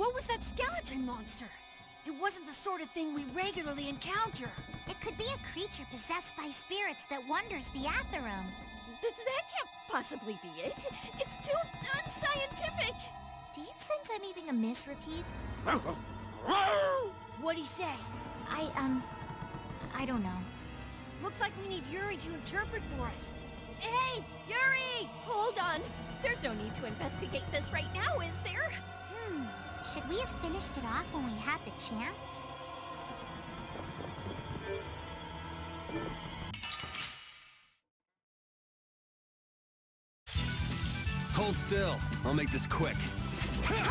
What was that skeleton monster? It wasn't the sort of thing we regularly encounter. It could be a creature possessed by spirits that wanders the Atherum. That can't possibly be it. It's too unscientific. Do you sense anything amiss, Repeat? What'd he say? I don't know. Looks like we need Yuri to interpret for us. Hey, Yuri! Hold on. There's no need to investigate this right now, is there? Should we have finished it off when we had the chance? Hold still. I'll make this quick. Dragon!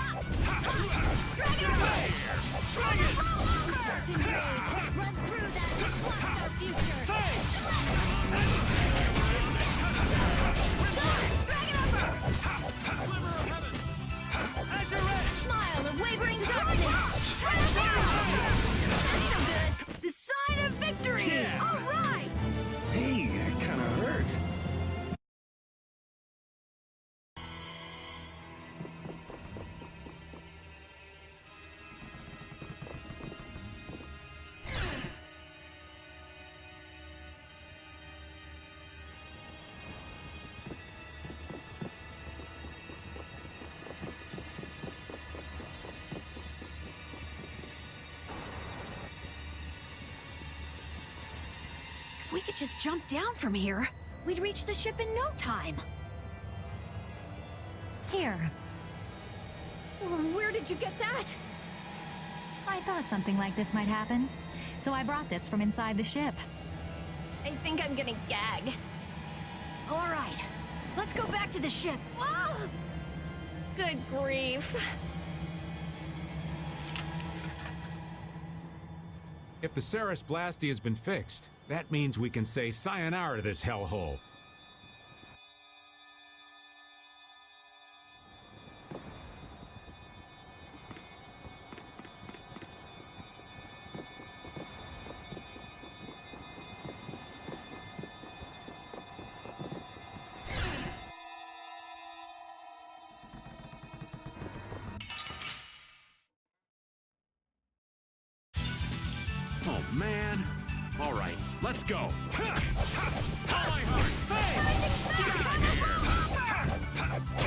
Run through that which blocks our future! Smile of wavering darkness! That's no good! The sign of victory! Yeah. All right! Hey, that kinda hurt. If we could just jump down from here, we'd reach the ship in no time. Here. Where did you get that? I thought something like this might happen, so I brought this from inside the ship. I think I'm gonna gag. All right, let's go back to the ship. Ah! Good grief. If the Ceres Blasty has been fixed, that means we can say sayonara to this hellhole. Oh, man. All right, let's go. Take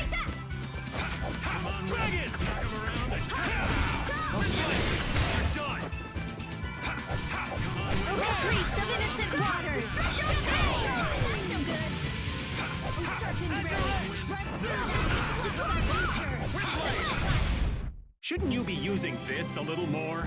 that! Come on, Dragon! Knock him around and... You're done! Come on, Priest of innocent waters! That's no good! Oh, sharpened rage! Run through that! Destroy future! Shouldn't you be using this a little more?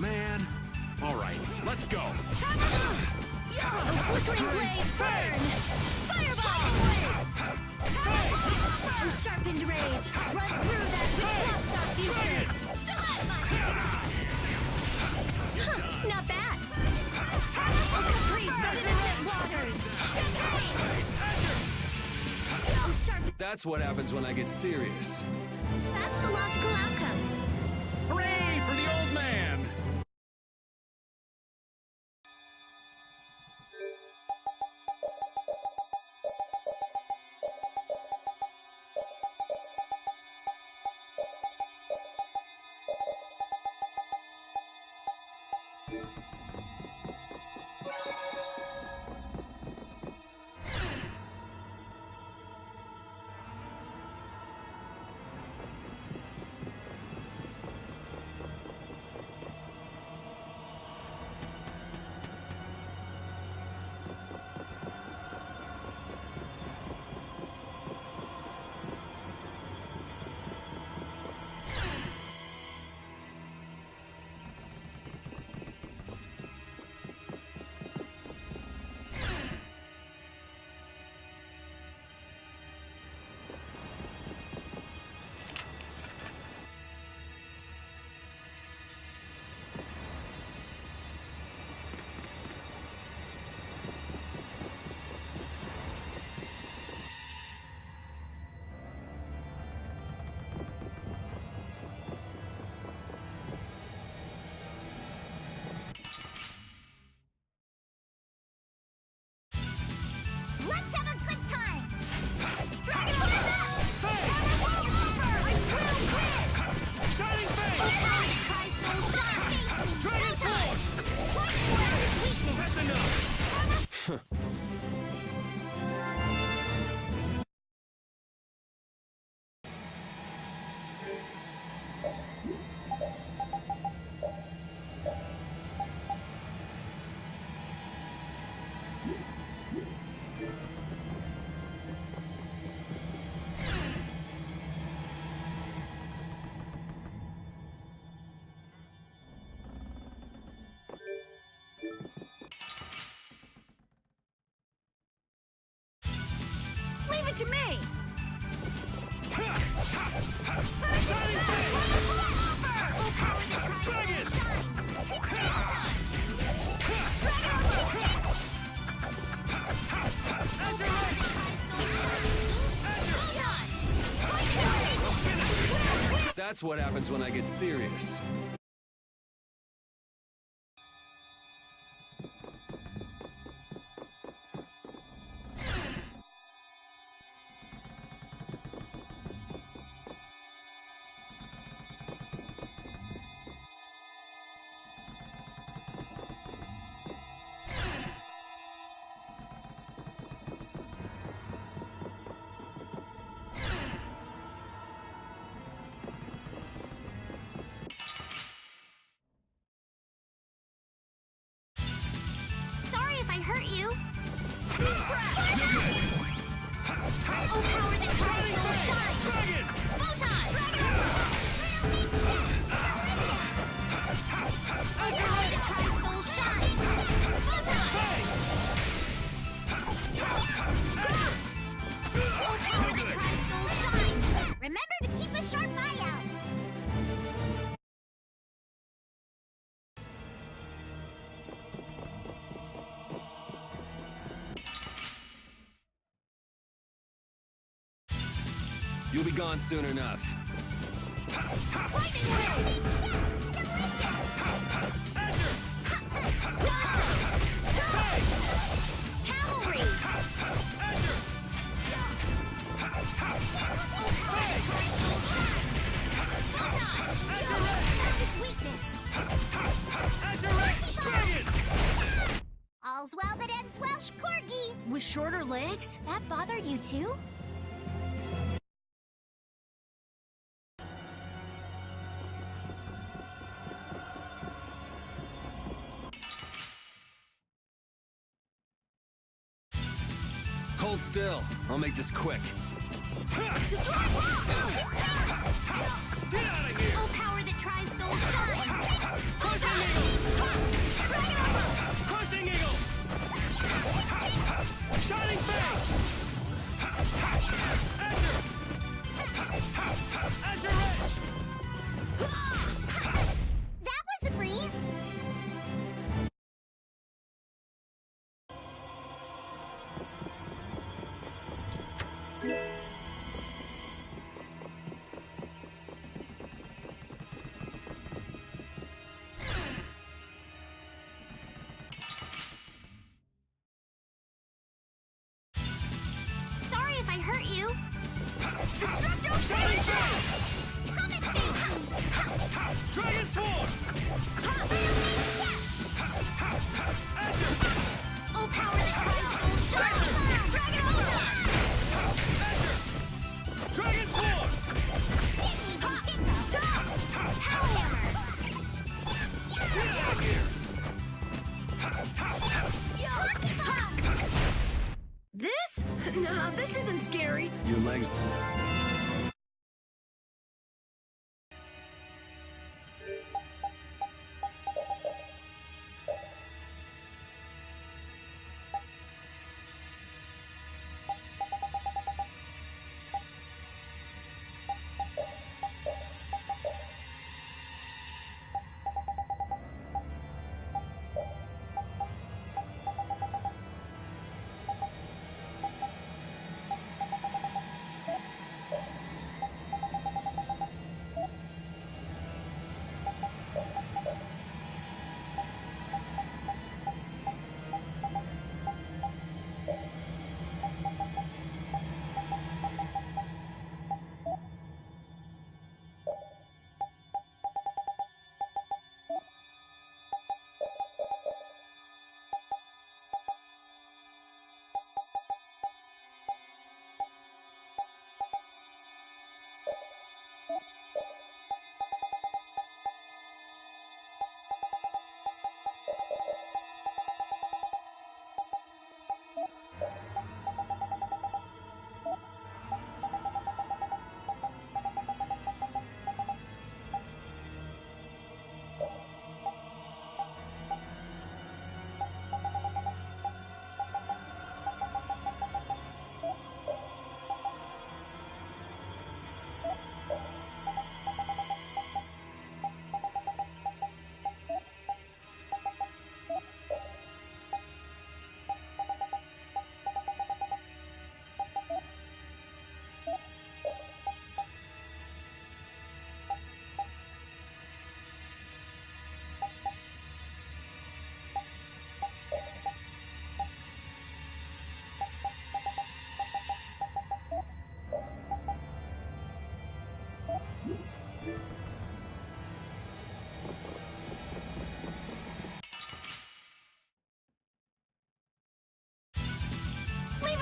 Man. All right, let's go. Flickering blaze burn! Fireball! Oh, sharpened rage! Run through that which blocks our future! Stalagmite! Not bad. Oh, priest of innocent waters! Champagne! Oh, sharpened... That's what happens when I get serious. That's the logical outcome. Hooray for the old man! it to me! That's what happens when I get serious. Sorry if I hurt you. Oh, power that tries to shine! Photon! Oh, power that tries soul shine! Photon! Oh, power that tries soul shine! Remember to keep a sharp eye out. You'll be gone soon enough. Cavalry! Its weakness! All's well that ends well, Corgi. With shorter legs? That bothered you too? Hold still. I'll make this quick. Destroy! Get out of here! Oh, power that tries soul shine! Crushing Eagle! Crushing Eagle! Shining Fang! Azure Edge! That was a breeze. Sorry if I hurt you. Destructo Shining Fang! Come and face me. Dragon Swarm! Azure! Oh, power that tries soul shine! Dragon Photon! Azure! Dragon Swarm! Even tingle. Power hammer! Get out of here! Lucky bomb. This? No, this isn't scary. Your legs...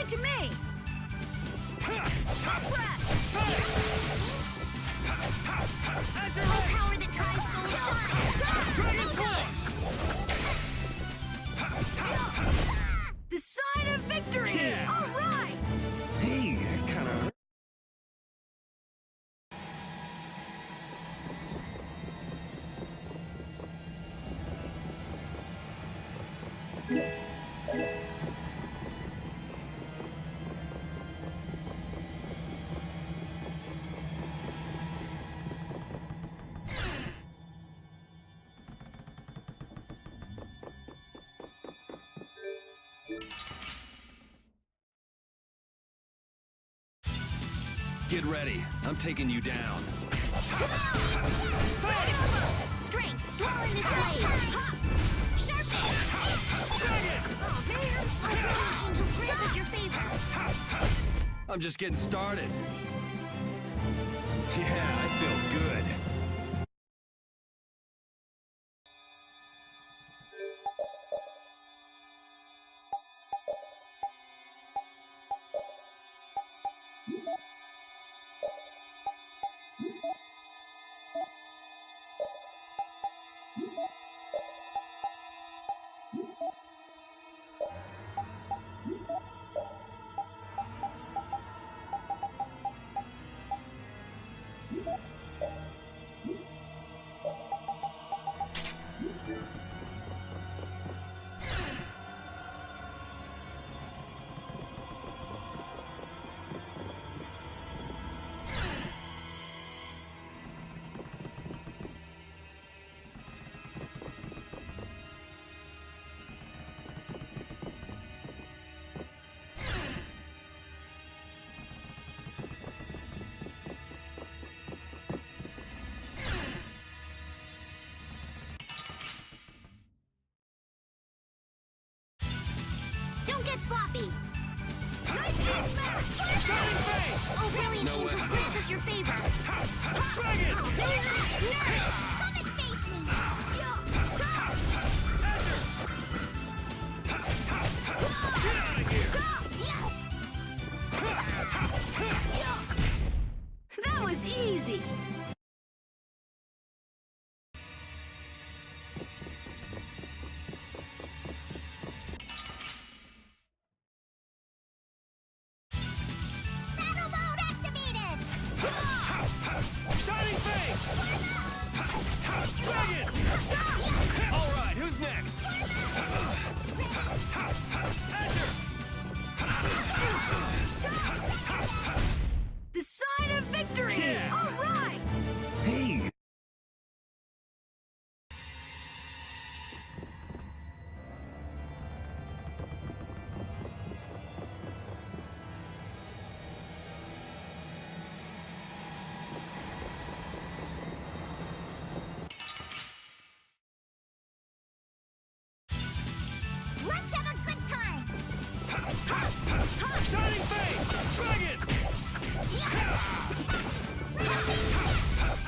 it to me! Power that ties soul shine! The sign of victory! Yeah. All right! Hey, kind of. Get ready. I'm taking you down. Strength, dwell in this blade! Sharpness! Oh, man! Oh, angels grant us your favor! I'm just getting started. Yeah, I feel good. Don't get sloppy! Nice dead smash! Oh, brilliant No way. angels grant us your favor! Dragon! Nurse! Come and face me! That was easy! Battle mode activated! Shining Face! Dragon! All right, who's next? Azure! The sign of victory! Yeah. All right! Hey! Let's have a good time! Shining Face! Dragon!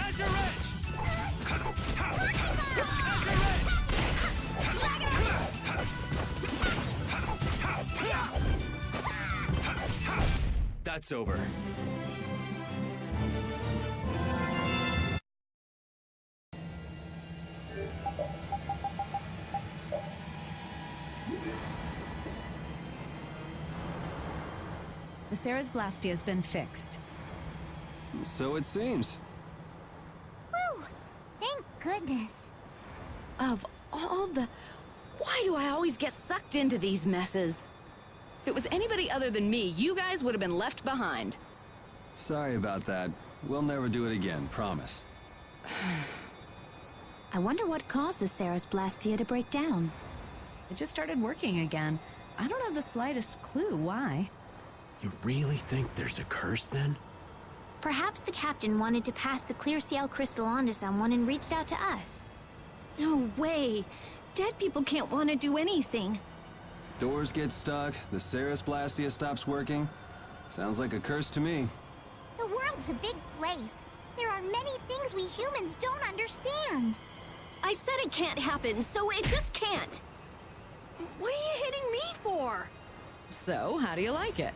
Azure Edge! Azure Edge! That's over. The Ceres Blastia has been fixed. So it seems. Whew! Thank goodness. Of all the... Why do I always get sucked into these messes? If it was anybody other than me, you guys would have been left behind. Sorry about that. We'll never do it again, promise. I wonder what caused the Ceres Blastia to break down. It just started working again. I don't have the slightest clue why. You really think there's a curse then? Perhaps the captain wanted to pass the clear Ciel crystal on to someone and reached out to us. No way. Dead people can't want to do anything. Doors get stuck, the Ceres Blastia stops working. Sounds like a curse to me. The world's a big place. There are many things we humans don't understand. I said it can't happen, so it just can't. What are you hitting me for? So, how do you like it?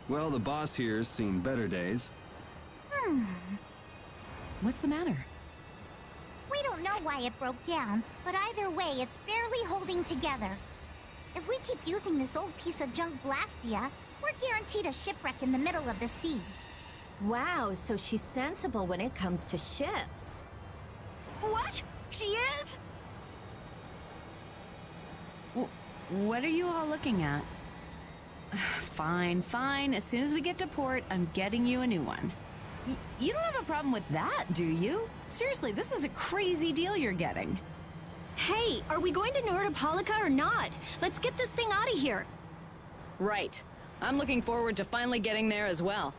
Well, the boss here's seen better days. What's the matter? We don't know why it broke down, but either way, it's barely holding together. If we keep using this old piece of junk Blastia, we're guaranteed a shipwreck in the middle of the sea. Wow, so she's sensible when it comes to ships. What? She is? What are you all looking at? Fine, fine. As soon as we get to port, I'm getting you a new one. You don't have a problem with that, do you? Seriously, this is a crazy deal you're getting. Hey, are we going to Nordopolica or not? Let's get this thing out of here. Right. I'm looking forward to finally getting there as well.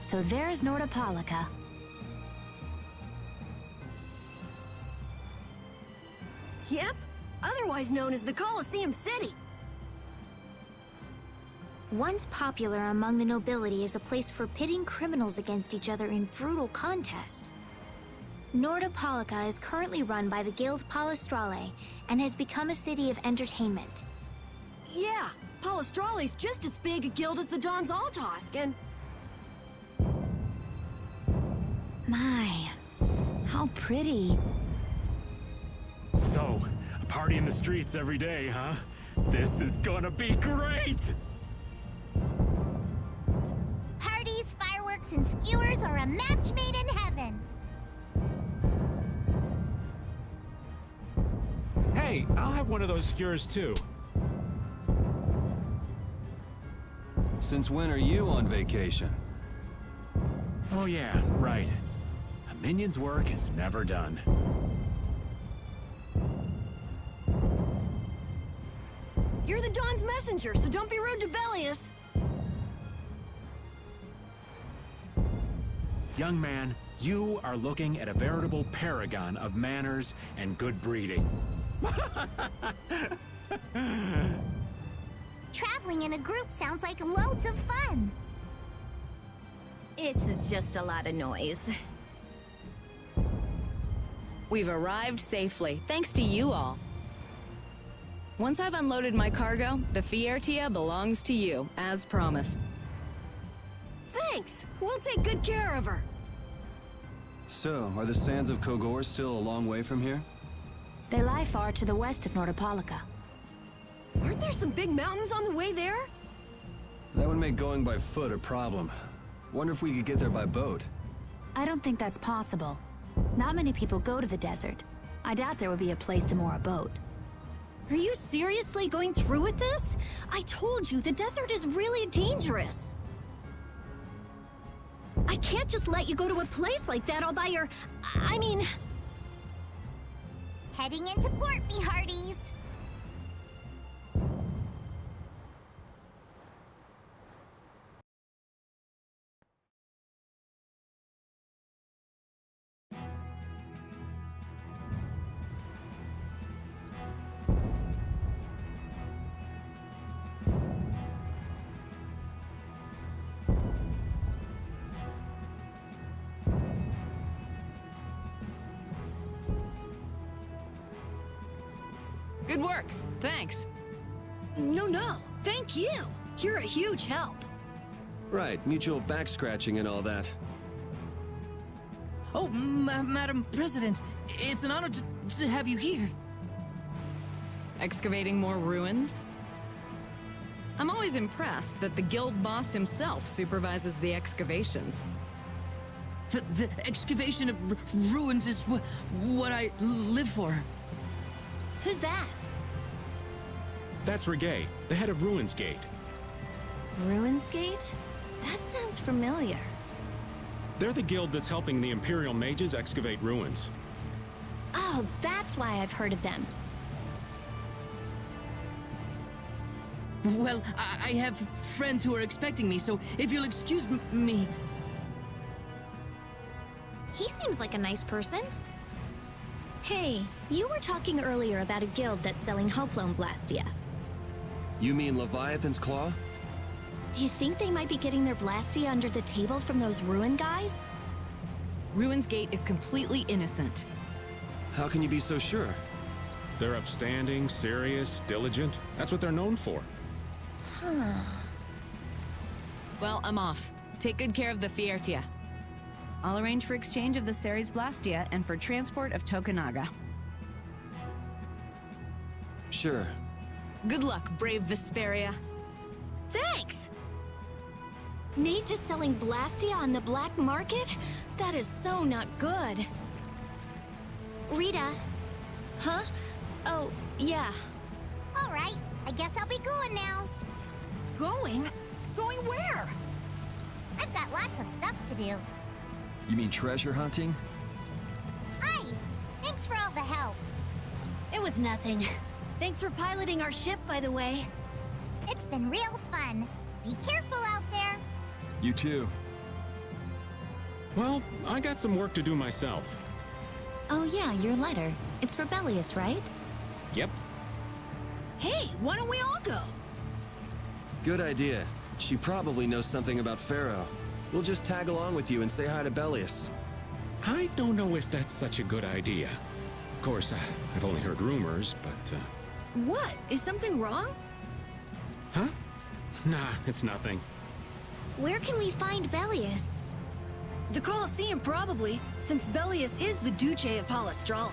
So there's Nordopolica. Yep, otherwise known as the Colosseum City. Once popular among the nobility as a place for pitting criminals against each other in brutal contest. Nordopolica is currently run by the Guild Palestrale and has become a city of entertainment. Yeah, Palestrale's just as big a guild as the Don's Altosk, and... My, how pretty. So, a party in the streets every day, huh? This is gonna be great! Parties, fireworks, and skewers are a match made in heaven. Hey, I'll have one of those skewers too. Since when are you on vacation? Oh yeah, right. A minion's work is never done. You're the Don's messenger, so don't be rude to Bellius. Young man, you are looking at a veritable paragon of manners and good breeding. Traveling in a group sounds like loads of fun. It's just a lot of noise. We've arrived safely, thanks to you all. Once I've unloaded my cargo, the Fiertia belongs to you, as promised. Thanks! We'll take good care of her. So, are the sands of Kogor still a long way from here? They lie far to the west of Nordopolica. Aren't there some big mountains on the way there? That would make going by foot a problem. Wonder if we could get there by boat. I don't think that's possible. Not many people go to the desert. I doubt there would be a place to moor a boat. Are you seriously going through with this? I told you, the desert is really dangerous. I can't just let you go to a place like that all by your... I mean... Heading into port, me hearties. Good work. Thanks. No. Thank you. You're a huge help. Right, mutual back scratching and all that. Oh, Madam President, it's an honor to have you here. Excavating more ruins? I'm always impressed that the guild boss himself supervises the excavations. The excavation of ruins is what I live for. Who's that? That's Regay, the head of Ruins Gate. Ruins Gate? That sounds familiar. They're the guild that's helping the Imperial mages excavate ruins. Oh, that's why I've heard of them. Well, I have friends who are expecting me, so if you'll excuse me... He seems like a nice person. Hey, you were talking earlier about a guild that's selling Hoplone Blastia. You mean Leviathan's Claw? Do you think they might be getting their Blastia under the table from those ruin guys? Ruins Gate is completely innocent. How can you be so sure? They're upstanding, serious, diligent. That's what they're known for. Well, I'm off. Take good care of the Fiertia. I'll arrange for exchange of the Ceres Blastia and for transport of Tokunaga. Sure. Good luck, brave Vesperia. Thanks! Nate just selling Blastia on the black market? That is so not good. Rita, Huh? Oh, yeah. All right, I guess I'll be going now. Going? Going where? I've got lots of stuff to do. You mean treasure hunting? Aye, thanks for all the help. It was nothing. Thanks for piloting our ship, by the way. It's been real fun. Be careful out there. You too. Well, I got some work to do myself. oh yeah, your letter. It's for Bellius, right? Yep. Hey, why don't we all go? Good idea. She probably knows something about Pharaoh. We'll just tag along with you and say hi to Bellius. I don't know if that's such a good idea. Of course, I've only heard rumors, but, What? Is something wrong? Huh? Nah, it's nothing. Where can we find Bellius? The Colosseum, probably, since Bellius is the Duce of Palestrale.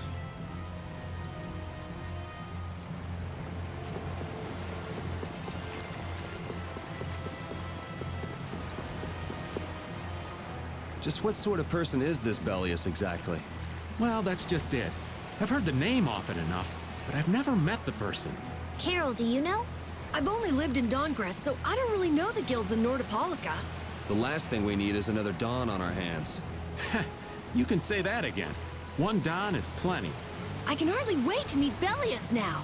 Just what sort of person is this Bellius exactly? Well, that's just it. I've heard the name often enough, but I've never met the person. Carol, do you know? I've only lived in Dawngrest, so I don't really know the guilds in Nordopolica. The last thing we need is another Dawn on our hands. You can say that again. One Don is plenty. I can hardly wait to meet Bellius now.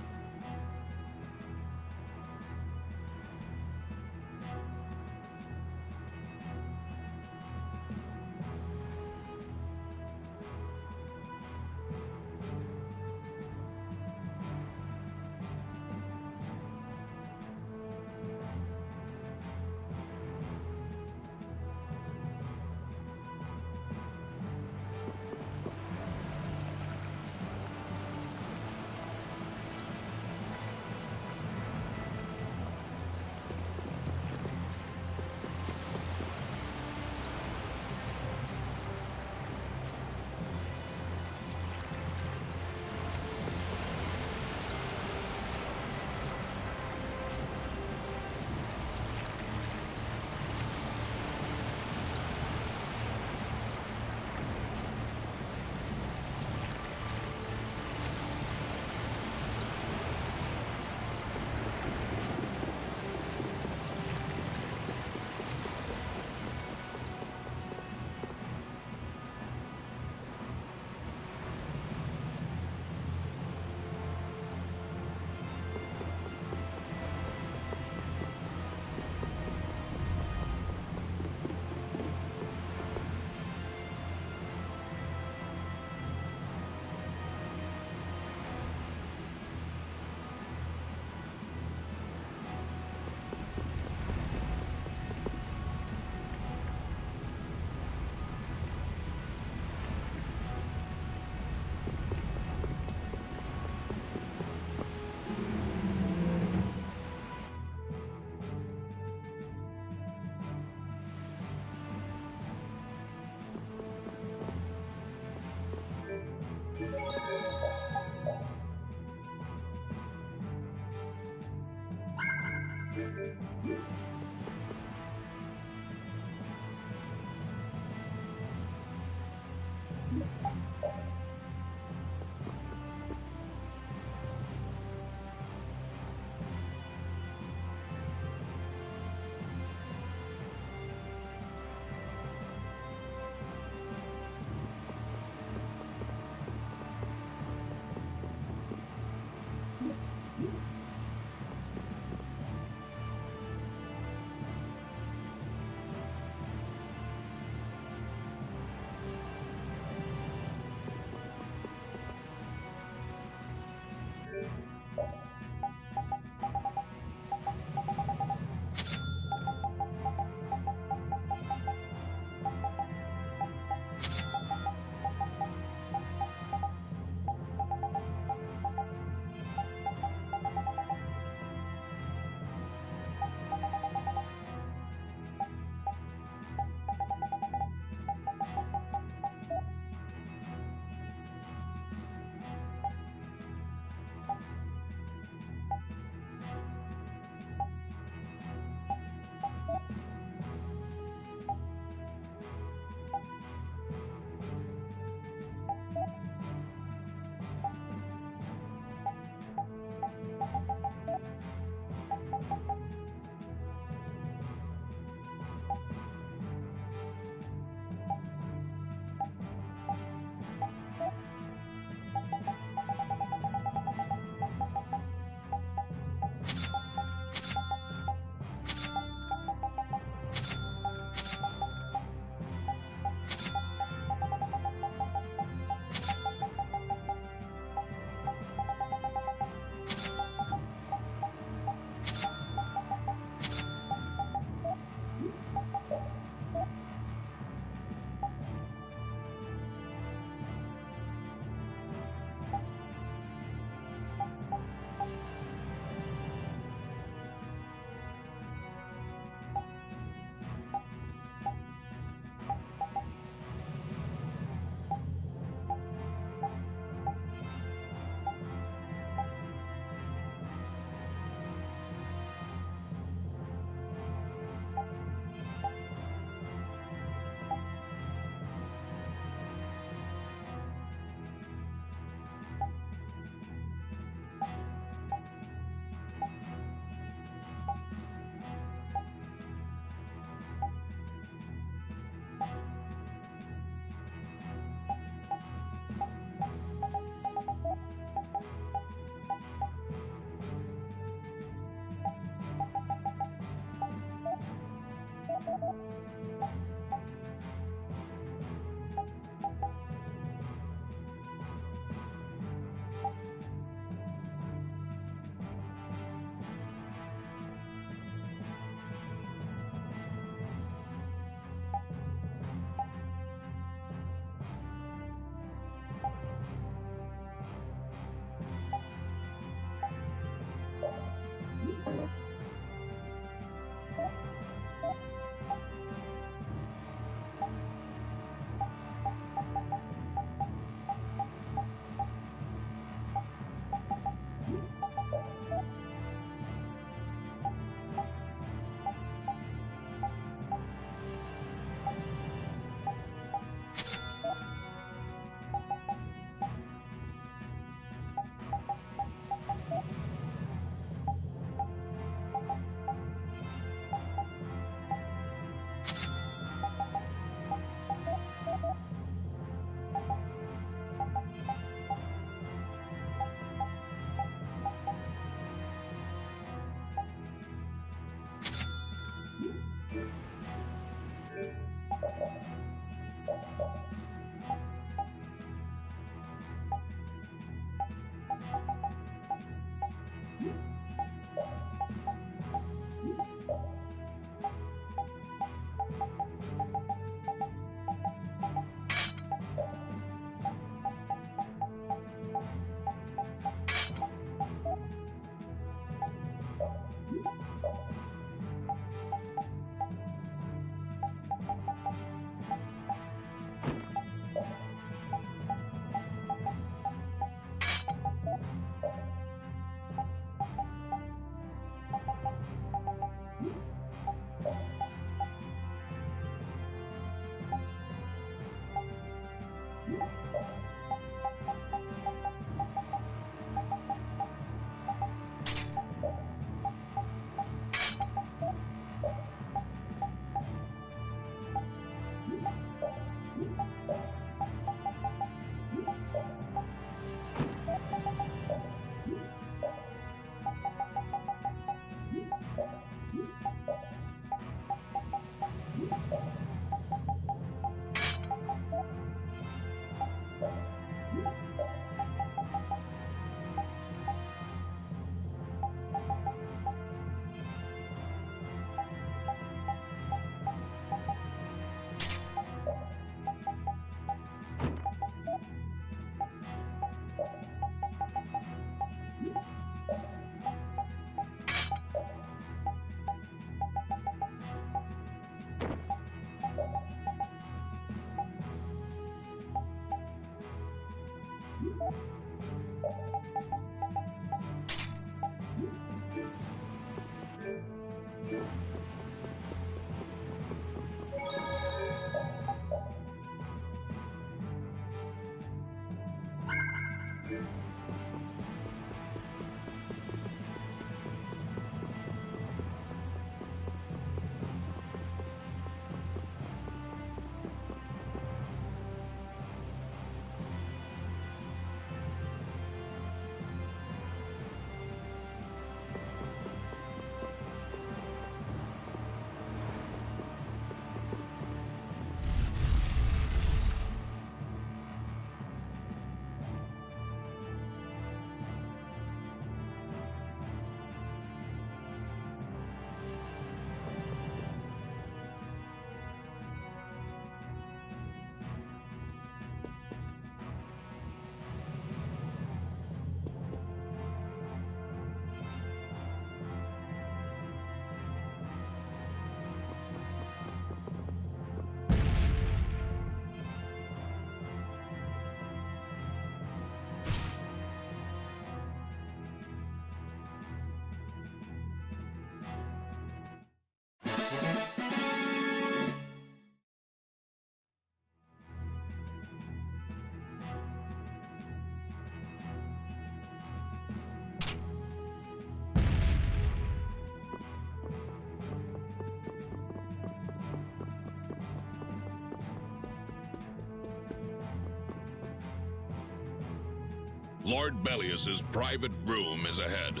Lord Bellius's private room is ahead.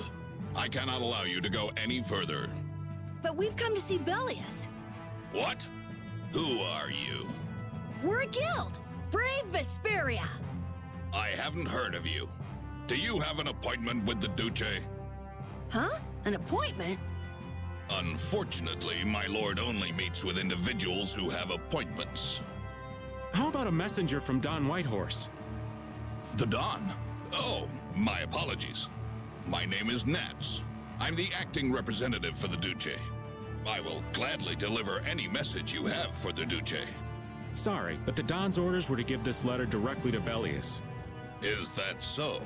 I cannot allow you to go any further. But we've come to see Bellius. What? Who are you? We're a guild. Brave Vesperia. I haven't heard of you. Do you have an appointment with the Duce? Huh? An appointment? Unfortunately, my lord only meets with individuals who have appointments. How about a messenger from Don Whitehorse? The Don? Oh, my apologies. My name is Nats. I'm the acting representative for the Duce. I will gladly deliver any message you have for the Duce. Sorry, but the Don's orders were to give this letter directly to Bellius. Is that so?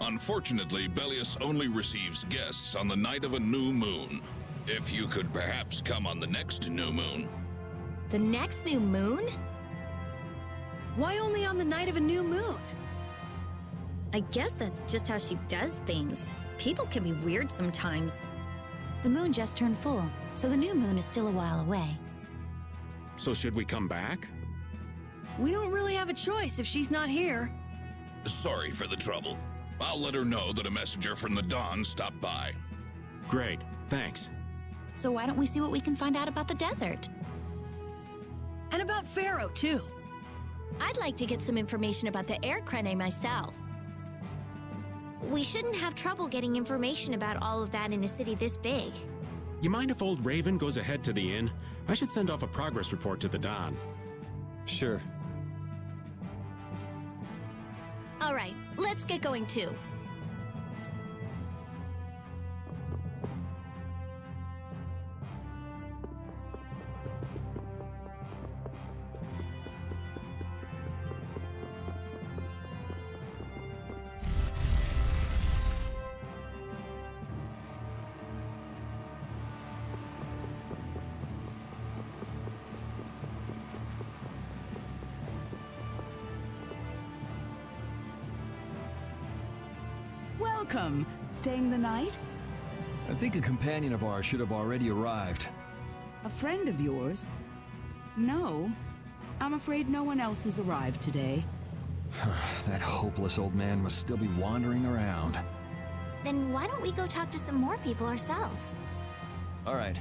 Unfortunately, Bellius only receives guests on the night of a new moon. If you could perhaps come on the next new moon. The next new moon? Why only on the night of a new moon? I guess that's just how she does things. People can be weird sometimes. The moon just turned full, so the new moon is still a while away. So should we come back? We don't really have a choice if she's not here. Sorry for the trouble. I'll let her know that a messenger from the Dawn stopped by. Great, thanks. So why don't we see what we can find out about the desert? And about Pharaoh, too. I'd like to get some information about the air crane myself. We shouldn't have trouble getting information about all of that in a city this big. You mind if old Raven goes ahead to the inn? I should send off a progress report to the Don. Sure. All right, let's get going too. Welcome. Staying the night? I think a companion of ours should have already arrived. A friend of yours? No. I'm afraid no one else has arrived today. That hopeless old man must still be wandering around. Then why don't we go talk to some more people ourselves? All right.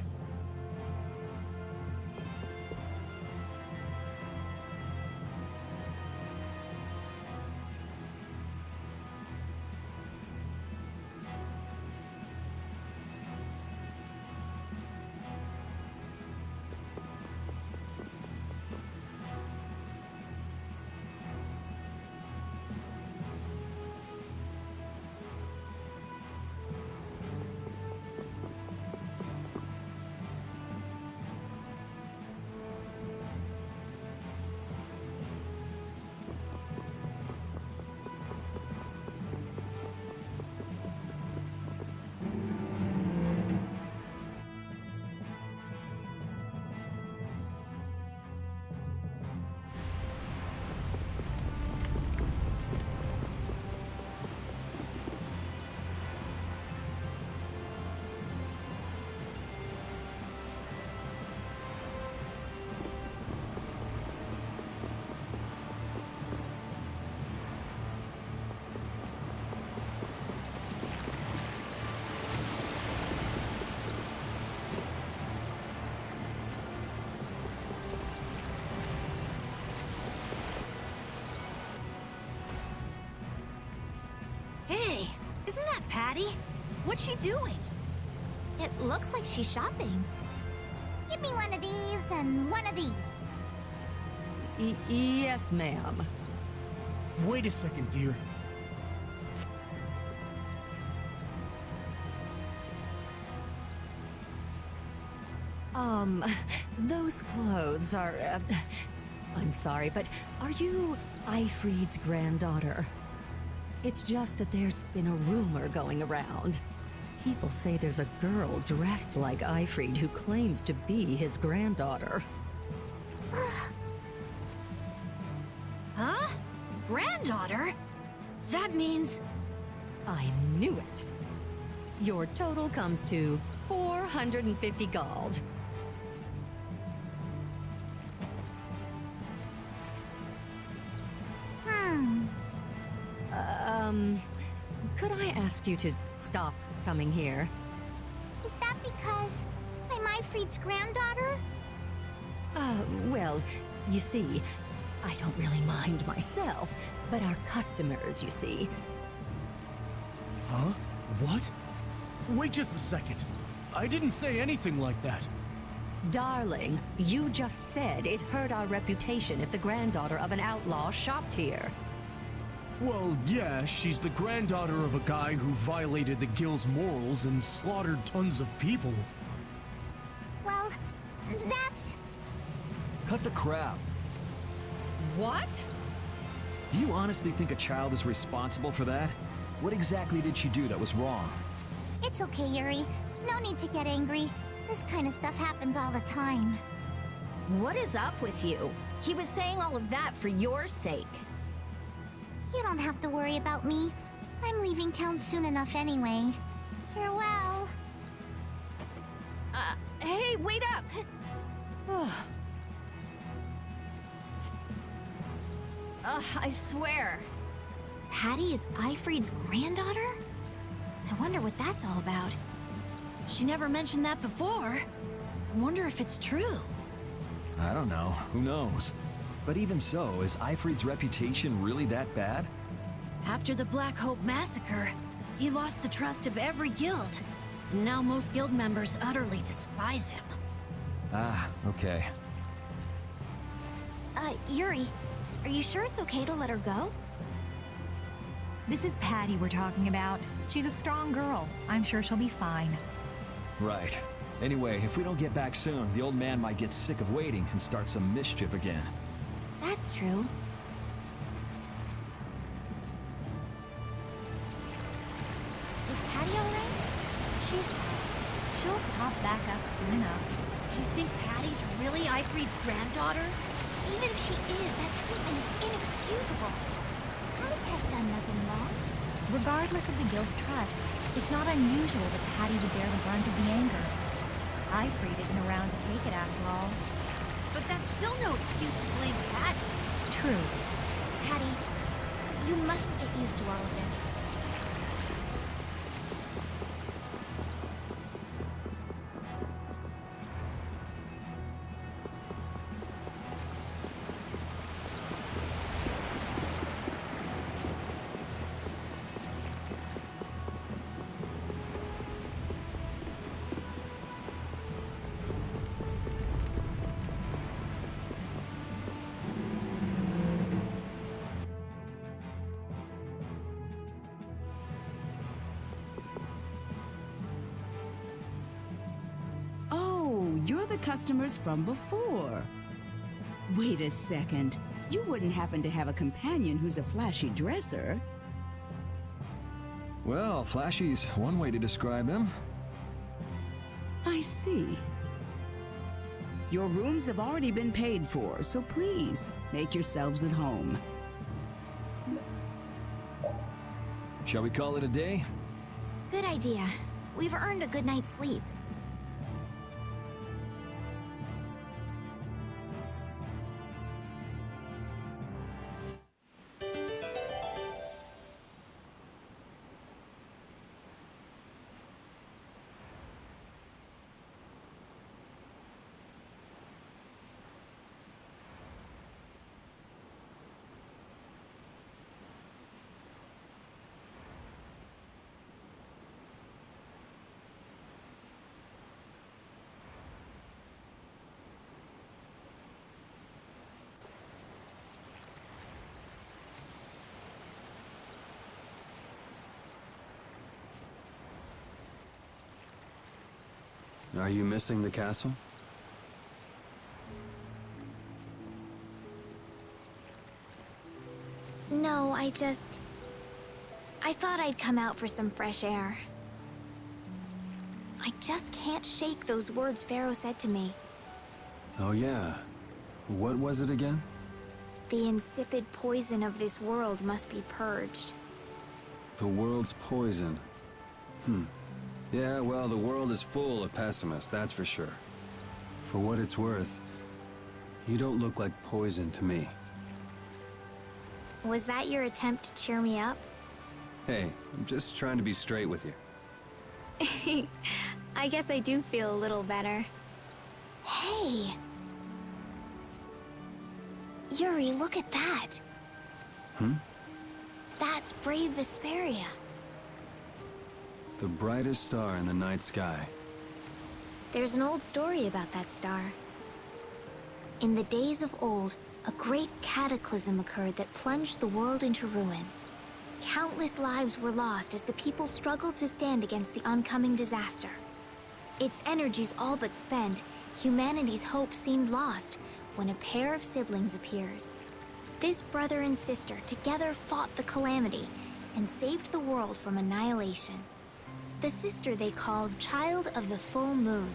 Hey, isn't that Patty? What's she doing? It looks like she's shopping. Give me one of these and one of these. Yes, ma'am. Wait a second, dear. Those clothes are, I'm sorry, but are you Ifried's granddaughter? It's just that there's been a rumor going around. People say there's a girl dressed like Ifried who claims to be his granddaughter. Huh? Granddaughter? That means... I knew it. Your total comes to 450 gold. asked you to stop coming here. Is that because I'm Ifried's granddaughter? Well, you see, I don't really mind myself, but our customers, you see. Huh? What? Wait just a second. I didn't say anything like that. Darling, you just said it hurt our reputation if the granddaughter of an outlaw shopped here. Well, yeah, she's the granddaughter of a guy who violated the guild's morals and slaughtered tons of people. Well, that's... Cut the crap. What? Do you honestly think a child is responsible for that? What exactly did she do that was wrong? It's okay, Yuri. No need to get angry. This kind of stuff happens all the time. What is up with you? He was saying all of that for your sake. You don't have to worry about me. I'm leaving town soon enough anyway. Farewell. Hey, wait up! I swear. Patty is Ifried's granddaughter? I wonder what that's all about. She never mentioned that before. I wonder if it's true. I don't know. Who knows? But even so, is Ifried's reputation really that bad? After the Black Hope massacre, he lost the trust of every guild. And now most guild members utterly despise him. Ah, okay. Yuri, are you sure it's okay to let her go? This is Patty we're talking about. She's a strong girl. I'm sure she'll be fine. Right. Anyway, if we don't get back soon, the old man might get sick of waiting and start some mischief again. That's true. Is Patty alright? She's tough. She'll pop back up soon enough. Do you think Patty's really Ifried's granddaughter? Even if she is, that treatment is inexcusable. Patty has done nothing wrong. Regardless of the guild's trust, it's not unusual that Patty would bear the brunt of the anger. Ifried isn't around to take it after all. But that's still no excuse to blame Patty. True. Patty, you mustn't get used to all of this. You're the customers from before. Wait a second. You wouldn't happen to have a companion who's a flashy dresser? Well, flashy's one way to describe him. I see. Your rooms have already been paid for, so please, make yourselves at home. Shall we call it a day? Good idea. We've earned a good night's sleep. Are you missing the castle? No, I thought I'd come out for some fresh air. I just can't shake those words Pharaoh said to me. Oh yeah. What was it again? The insipid poison of this world must be purged. The world's poison. Yeah, well, the world is full of pessimists, that's for sure. For what it's worth, you don't look like poison to me. Was that your attempt to cheer me up? Hey, I'm just trying to be straight with you. I guess I do feel a little better. Hey! Yuri, look at that! That's brave Vesperia. The brightest star in the night sky. There's an old story about that star. In the days of old, a great cataclysm occurred that plunged the world into ruin. Countless lives were lost as the people struggled to stand against the oncoming disaster. Its energies all but spent, humanity's hope seemed lost when a pair of siblings appeared. This brother and sister together fought the calamity and saved the world from annihilation. The sister they called Child of the Full Moon.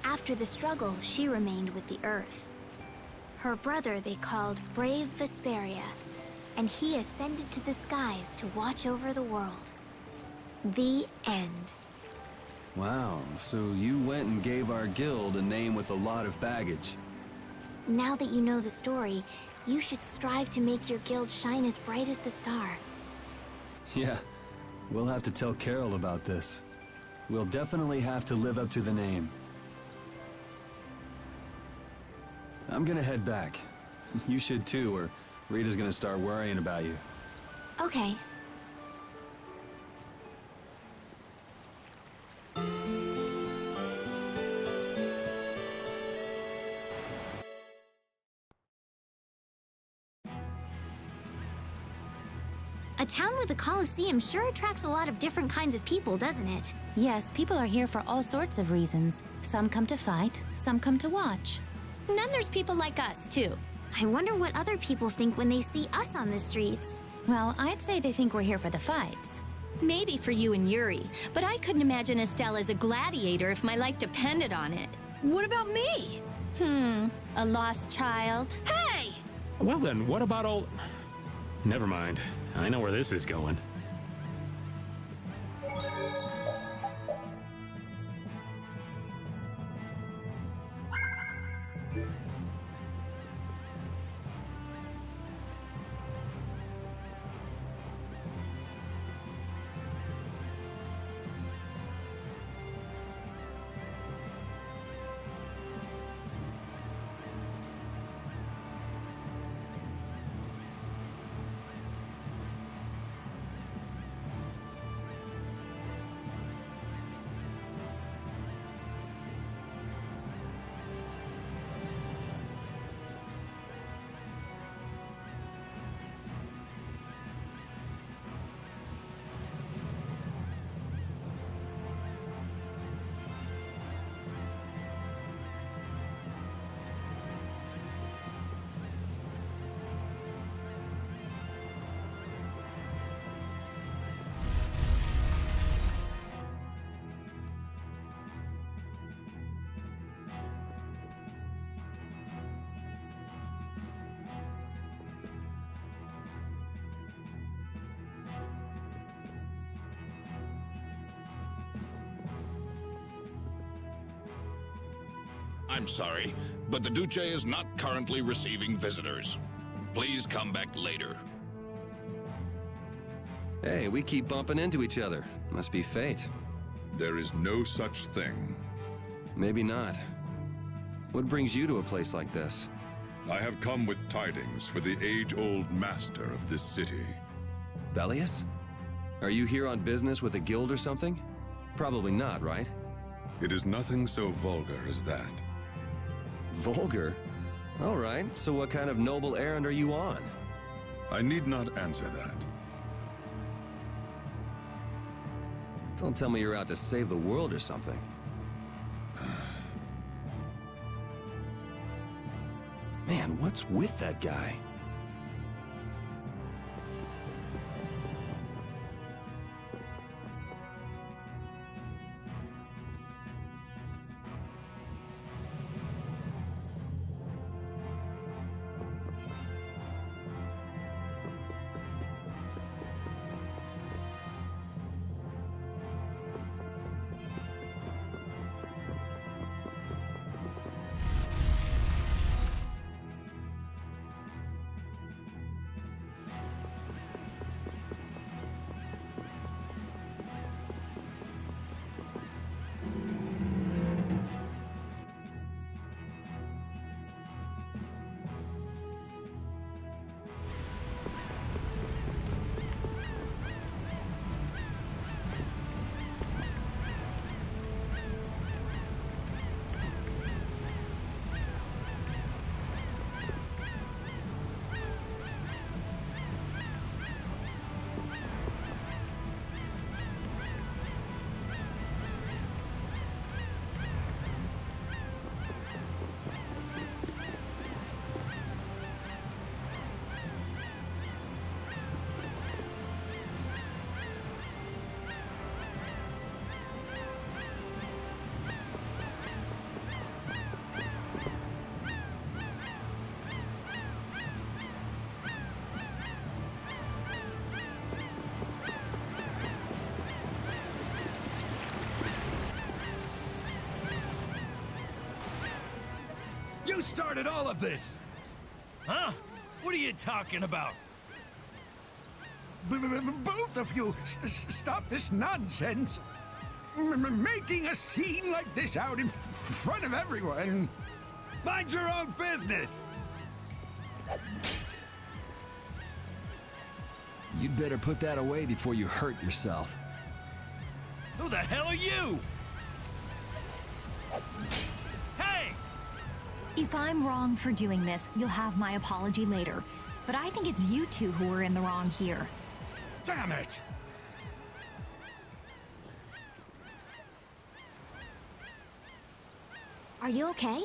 After the struggle, she remained with the Earth. Her brother they called Brave Vesperia, and he ascended to the skies to watch over the world. The end. Wow, so you went and gave our guild a name with a lot of baggage. Now that you know the story, you should strive to make your guild shine as bright as the star. Yeah, we'll have to tell Carol about this. We'll definitely have to live up to the name. I'm gonna head back. You should too, or Rita's gonna start worrying about you. Okay. A town with a coliseum sure attracts a lot of different kinds of people, doesn't it? Yes, people are here for all sorts of reasons. Some come to fight, some come to watch. And then there's people like us, too. I wonder what other people think when they see us on the streets. Well, I'd say they think we're here for the fights. Maybe for you and Yuri, but I couldn't imagine Estelle as a gladiator if my life depended on it. What about me? A lost child. Hey! Well then, what about all... Never mind. I know where this is going. I'm sorry, but the Duce is not currently receiving visitors. Please come back later. Hey, we keep bumping into each other. Must be fate. There is no such thing. Maybe not. What brings you to a place like this? I have come with tidings for the age-old master of this city. Bellius? Are you here on business with a guild or something? Probably not, right? It is nothing so vulgar as that. Vulgar? All right, so what kind of noble errand are you on? I need not answer that. Don't tell me you're out to save the world or something. Man, what's with that guy? You started all of this! Huh? What are you talking about? Both of you, stop this nonsense! Making a scene like this out in front of everyone! Mind your own business! You'd better put that away before you hurt yourself. Who the hell are you? Hey! If I'm wrong for doing this, you'll have my apology later. But I think it's you two who are in the wrong here. Damn it! Are you okay?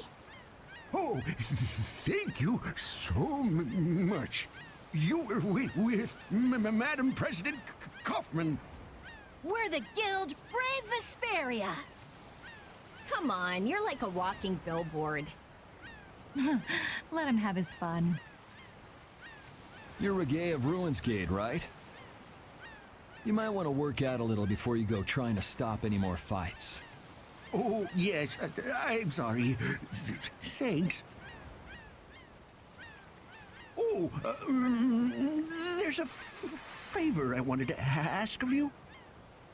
Oh, thank you so much. You were with Madam President Kaufman. We're the Guild Brave Vesperia. Come on, you're like a walking billboard. Let him have his fun. You're Reggae of Ruinsgate, right? You might want to work out a little before you go trying to stop any more fights. Oh, yes, I'm sorry. Thanks. Oh, there's a favor I wanted to ask of you.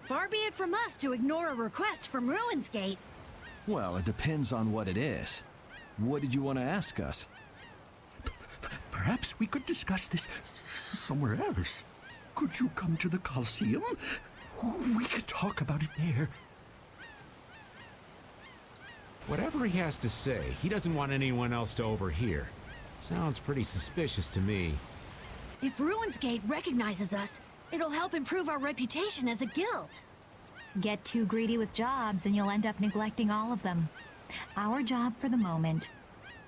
Far be it from us to ignore a request from Ruinsgate. Well, it depends on what it is. What did you want to ask us? Perhaps we could discuss this somewhere else. Could you come to the Coliseum? We could talk about it there. Whatever he has to say, he doesn't want anyone else to overhear. Sounds pretty suspicious to me. If Ruinsgate recognizes us, it'll help improve our reputation as a guild. Get too greedy with jobs and you'll end up neglecting all of them. Our job for the moment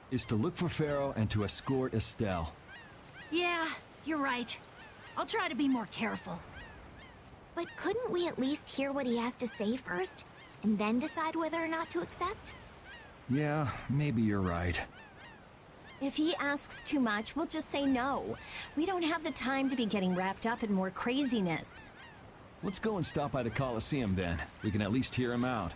is to look for Pharaoh and to escort Estelle. Yeah, you're right. I'll try to be more careful. But couldn't we at least hear what he has to say first, and then decide whether or not to accept? Yeah, maybe you're right. If he asks too much, we'll just say no. We don't have the time to be getting wrapped up in more craziness. Let's go and stop by the Coliseum then. We can at least hear him out.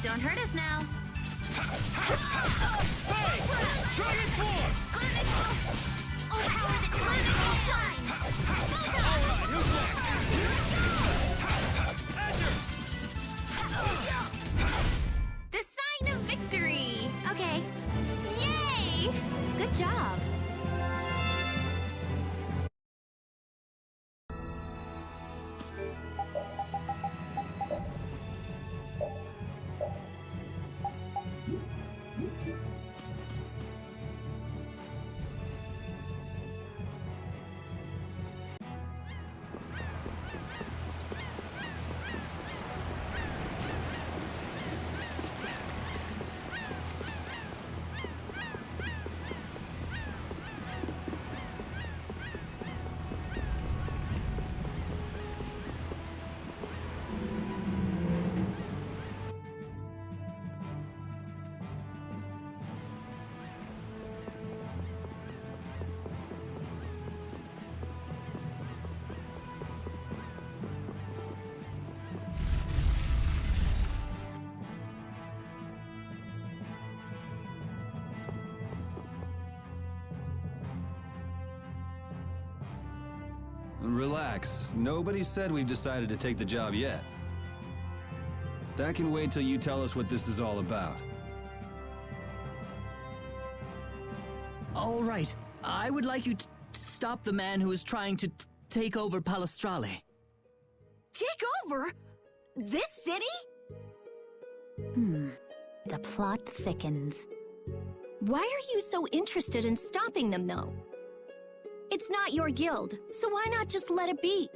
Don't hurt us now. Hey! Dragon Swarm! Oh, power the twins will shine! Alright, who's next? Azure! The sign of victory! Okay. Yay! Good job. Relax. Nobody said we've decided to take the job yet. That can wait till you tell us what this is all about. All right. I would like you to stop the man who is trying to take over Palestrale. Take over? This city? The plot thickens. Why are you so interested in stopping them, though? It's not your guild, so why not just let it be?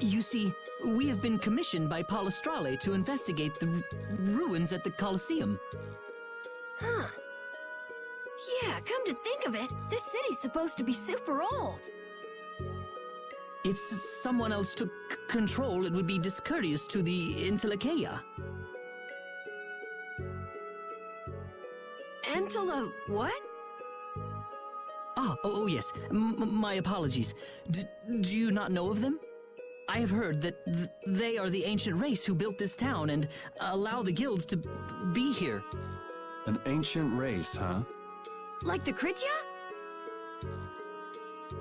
You see, we have been commissioned by Palestrale to investigate the ruins at the Colosseum. Huh. Yeah, come to think of it, this city's supposed to be super old. If someone else took control, it would be discourteous to the Intellikeia. Antelope, what? Oh yes. My apologies. Do you not know of them? I have heard that they are the ancient race who built this town and allow the guilds to be here. An ancient race, huh? Like the Kritya?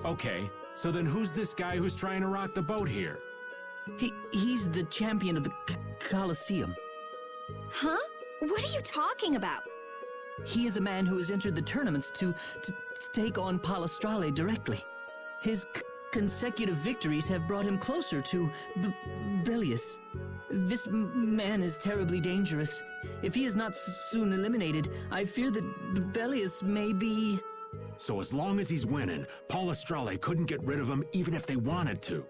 Okay, so then who's this guy who's trying to rock the boat here? He's the champion of the Colosseum. Huh? What are you talking about? He is a man who has entered the tournaments to take on Palestrale directly. His consecutive victories have brought him closer to Belius. This man is terribly dangerous. If he is not soon eliminated, I fear that Belius may be... So as long as he's winning, Palestrale couldn't get rid of him even if they wanted to.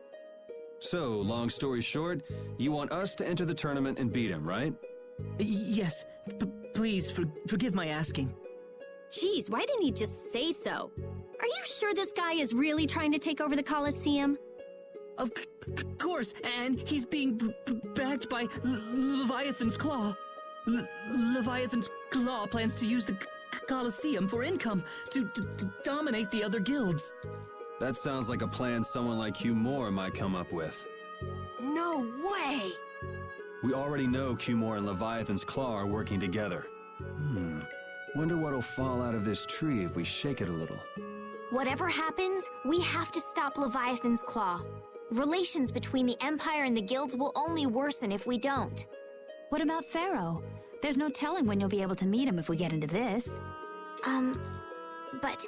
So, long story short, you want us to enter the tournament and beat him, right? Yes. Please, forgive my asking. Jeez, why didn't he just say so? Are you sure this guy is really trying to take over the Colosseum? Of course, and he's being backed by Leviathan's Claw. Leviathan's Claw plans to use the Colosseum for income to dominate the other guilds. That sounds like a plan someone like Hugh Moore might come up with. No way! We already know Hugh Moore and Leviathan's Claw are working together. Wonder what'll fall out of this tree if we shake it a little. Whatever happens, we have to stop Leviathan's Claw. Relations between the Empire and the guilds will only worsen if we don't. What about Pharaoh? There's no telling when you'll be able to meet him if we get into this. But...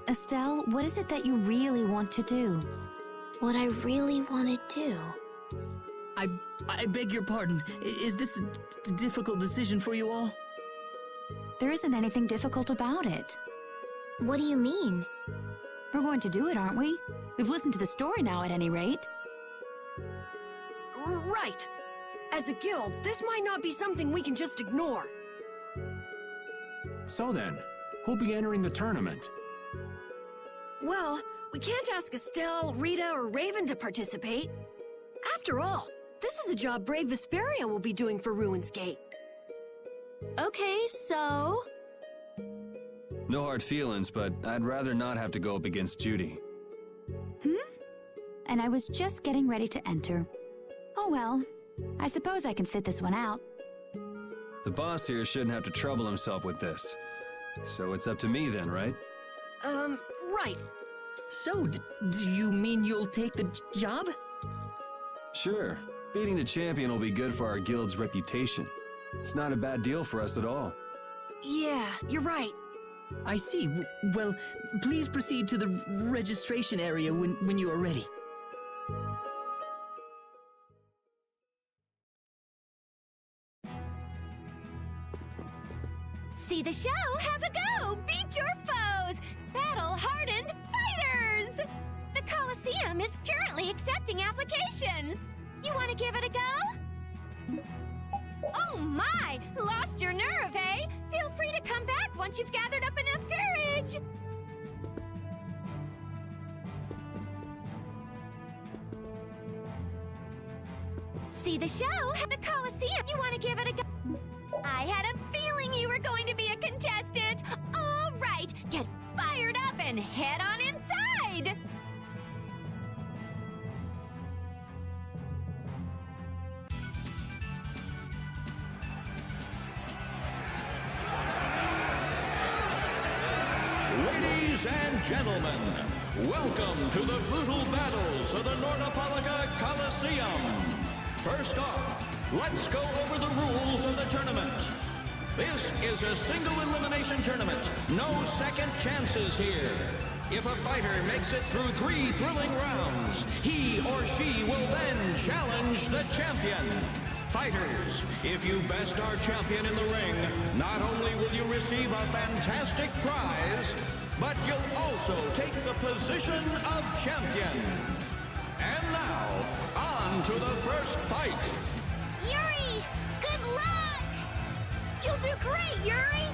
Estelle, what is it that you really want to do? What I really want to do... I beg your pardon. Is this a difficult decision for you all? There isn't anything difficult about it. What do you mean? We're going to do it, aren't we? We've listened to the story now, at any rate. Right. As a guild, this might not be something we can just ignore. So then, who'll be entering the tournament? Well, we can't ask Estelle, Rita, or Raven to participate. After all, this is a job Brave Vesperia will be doing for Ruins Gate. Okay, so... No hard feelings, but I'd rather not have to go up against Judy. And I was just getting ready to enter. Oh well, I suppose I can sit this one out. The boss here shouldn't have to trouble himself with this. So it's up to me then, right? Right. So, do you mean you'll take the job? Sure. Beating the champion will be good for our guild's reputation. It's not a bad deal for us at all. Yeah, you're right. I see. Well, please proceed to the registration area when you are ready. See the show, have a go! Beat your foes! Battle-hardened fighters! The Colosseum is currently accepting applications. You want to give it a go? Oh my! Lost your nerve, eh? Feel free to come back once you've gathered up enough courage! See the show, have the Colosseum. You want to give it a go? I had a feeling you were going to be a contestant! All right, get fired up and head on inside! Ladies and gentlemen, welcome to the brutal battles of the Nordopolica Coliseum. First off, let's go over the rules of the tournament. This is a single elimination tournament. No second chances here. If a fighter makes it through 3 thrilling rounds, he or she will then challenge the champion. Fighters, if you best our champion in the ring, not only will you receive a fantastic prize, but you'll also take the position of champion. And now, on to the first fight. Yuri, good luck! You'll do great, Yuri!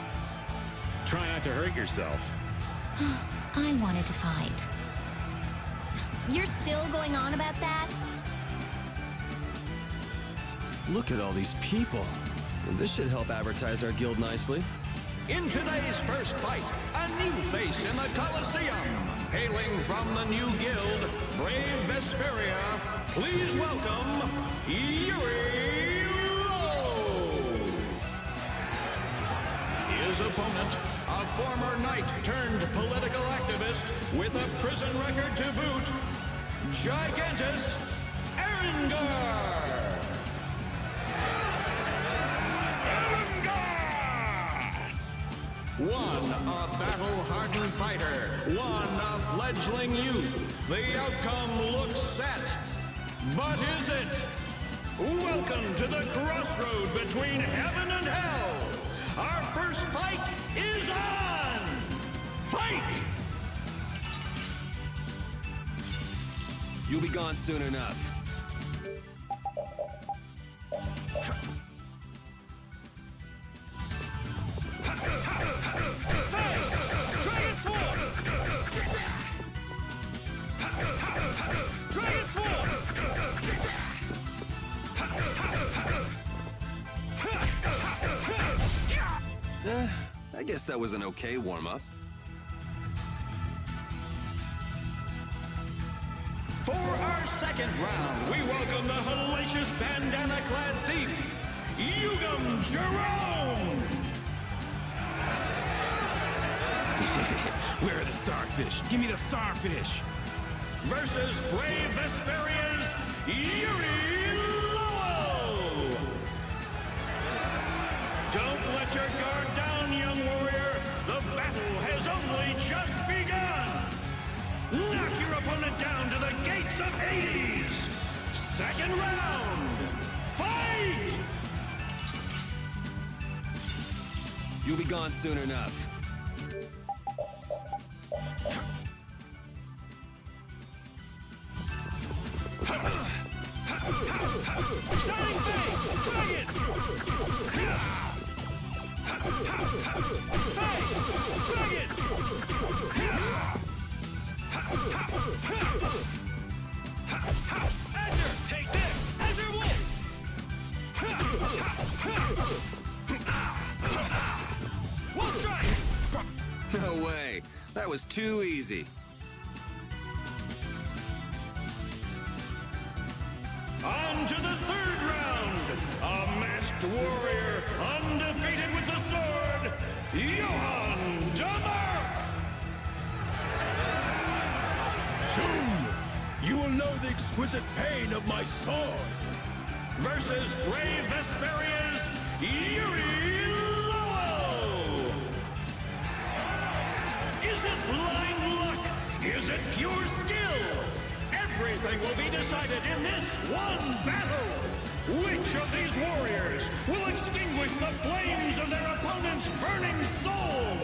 Try not to hurt yourself. I wanted to fight. You're still going on about that? Look at all these people. This should help advertise our guild nicely. In today's first fight, a new face in the Colosseum. Hailing from the new guild, Brave Vesperia, please welcome Yuri Lowe. His opponent, a former knight turned political activist with a prison record to boot, Gigantus Erengar. One, a battle-hardened fighter. One, a fledgling youth. The outcome looks set. But is it? Welcome to the crossroad between heaven and hell. Our first fight is on! Fight! You'll be gone soon enough. Dragon Sword! Dragon Sword! I guess that was an okay warm-up. For our second round, we welcome the hellacious bandana-clad thief, Yugam Jerome! Where are the starfish? Give me the starfish! Versus Brave Vesperia's Yuri Lowell! Don't let your guard down, young warrior! The battle has only just begun! Knock your opponent down to the gates of Hades! Second round! Fight! You'll be gone soon enough. Shining Face! Dragon! Dragon! Azure, take this! Azure Wolf! Wolf Strike! No way. That was too easy. On to the third round! A masked warrior, undefeated with the sword, Johann Damark! Soon, you will know the exquisite pain of my sword. Versus Brave Vesperia's Yuri Lowell! Is it blind luck? Is it pure skill? Everything will be decided in this one battle! Which of these warriors will extinguish the flames of their opponent's burning soul?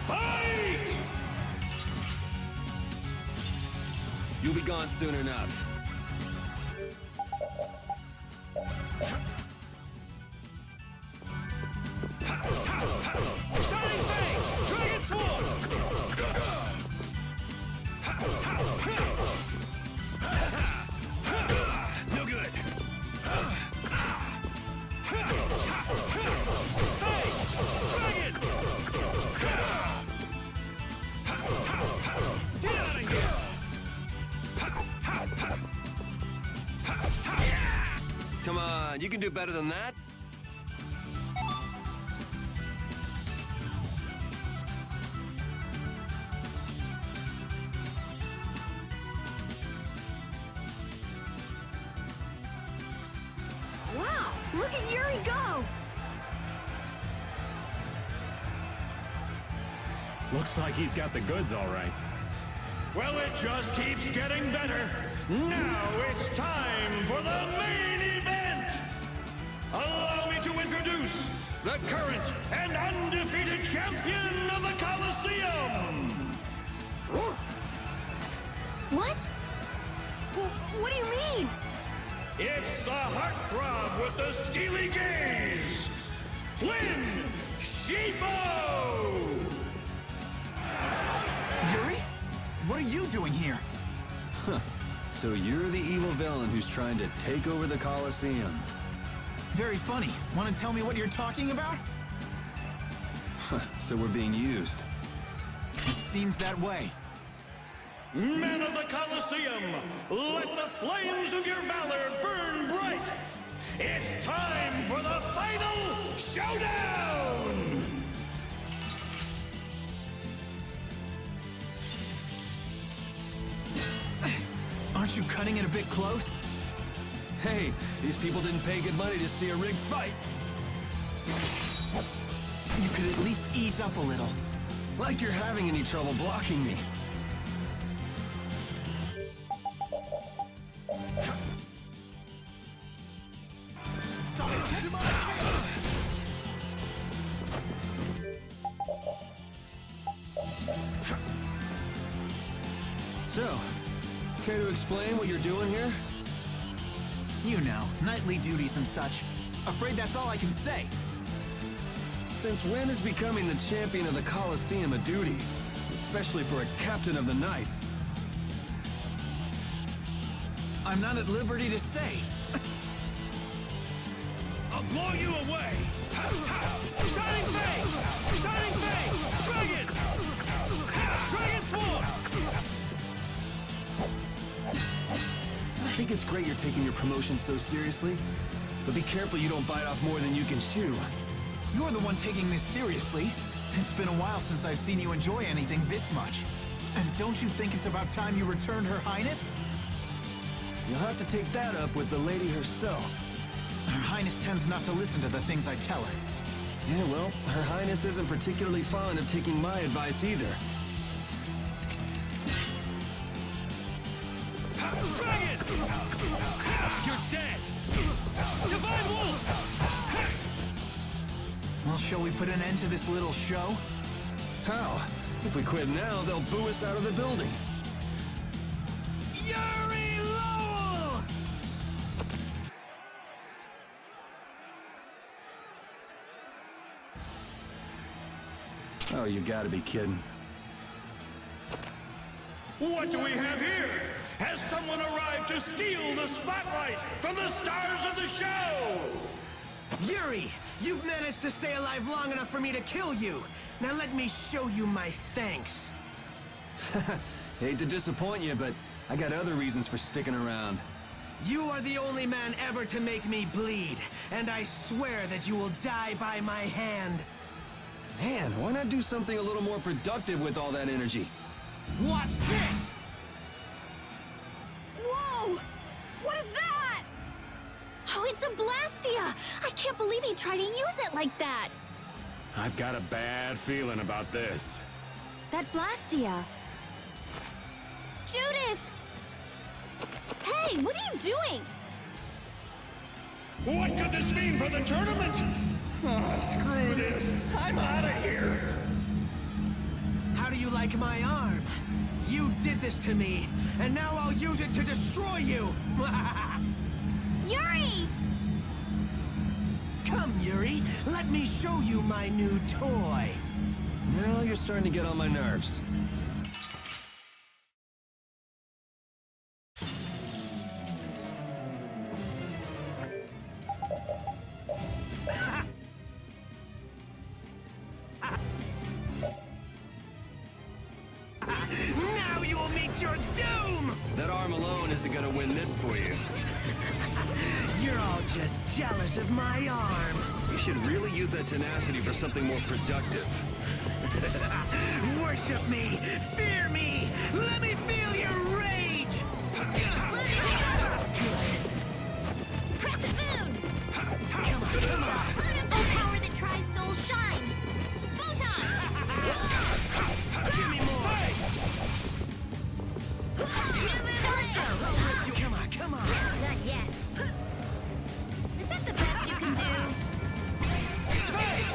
Fight! You'll be gone soon enough. Shining Fang! Dragon Sword! No good. Fang! Dragon! Get out of here! Come on, you can do better than that. Wow, look at Yuri go! Looks like he's got the goods all right. Well, it just keeps getting better. Now it's time for the main event! the current and undefeated champion of the Colosseum! What? What do you mean? It's the heartthrob with the steely gaze, Flynn Shifo! Yuri? What are you doing here? Huh. So you're the evil villain who's trying to take over the Colosseum. Very funny. Want to tell me what you're talking about? Huh. So we're being used. It seems that way. Men of the Colosseum, let the flames of your valor burn bright! It's time for the final showdown! Aren't you cutting it a bit close? Hey, these people didn't pay good money to see a rigged fight. You could at least ease up a little. Like you're having any trouble blocking me. So, care to explain what you're doing here? You know, nightly duties and such. Afraid that's all I can say. Since when is becoming the champion of the Colosseum a duty? Especially for a captain of the Knights. I'm not at liberty to say. I'll blow you away! Shining Fang! Shining Fang! Dragon! Dragon Swarm! I think it's great you're taking your promotion so seriously, but be careful you don't bite off more than you can chew. You're the one taking this seriously. It's been a while since I've seen you enjoy anything this much. And don't you think it's about time you returned Her Highness? You'll have to take that up with the lady herself. Her Highness tends not to listen to the things I tell her. Yeah, well, Her Highness isn't particularly fond of taking my advice either. Dragon! You're dead! Divine Wolf! Well, shall we put an end to this little show? How? If we quit now, they'll boo us out of the building. Yuri Lowell! Oh, you gotta be kidding. What do we have here? Has someone arrived to steal the spotlight from the stars of the show? Yuri, you've managed to stay alive long enough for me to kill you. Now let me show you my thanks. Hate to disappoint you, but I got other reasons for sticking around. You are the only man ever to make me bleed, and I swear that you will die by my hand. Man, why not do something a little more productive with all that energy? Watch this! Whoa! What is that? Oh, it's a Blastia! I can't believe he tried to use it like that! I've got a bad feeling about this. That Blastia... Judith! Hey, what are you doing? What could this mean for the tournament? Oh, screw this. I'm out of here. How do you like my arm? You did this to me, and now I'll use it to destroy you! Yuri! Come, Yuri, let me show you my new toy. Now you're starting to get on my nerves. Now you will meet your doom! That arm alone isn't gonna win this for you. You're all just jealous of my arm. You should really use that tenacity for something more productive. Worship me! Fear me! Let me feel your rage! Crescent Moon! Come on. Oh, power that tries souls shine! Photon! Give me more! Starstroke! Come on! Not done yet. Is that the best you can do? Hey!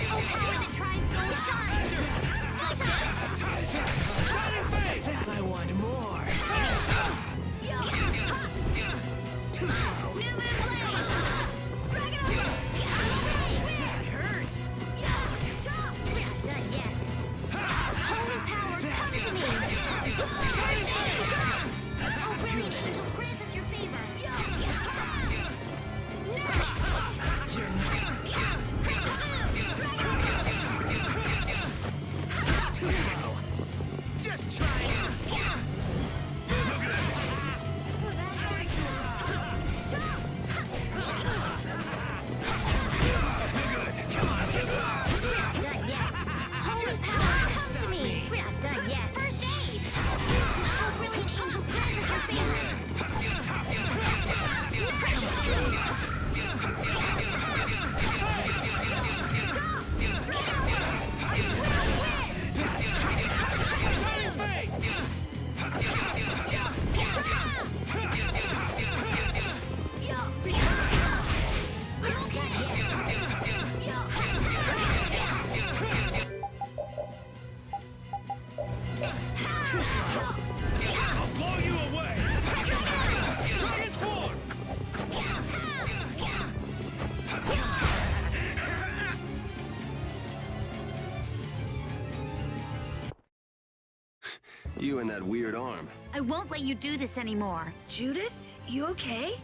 You and that weird arm. I won't let you do this anymore. Judith, you okay?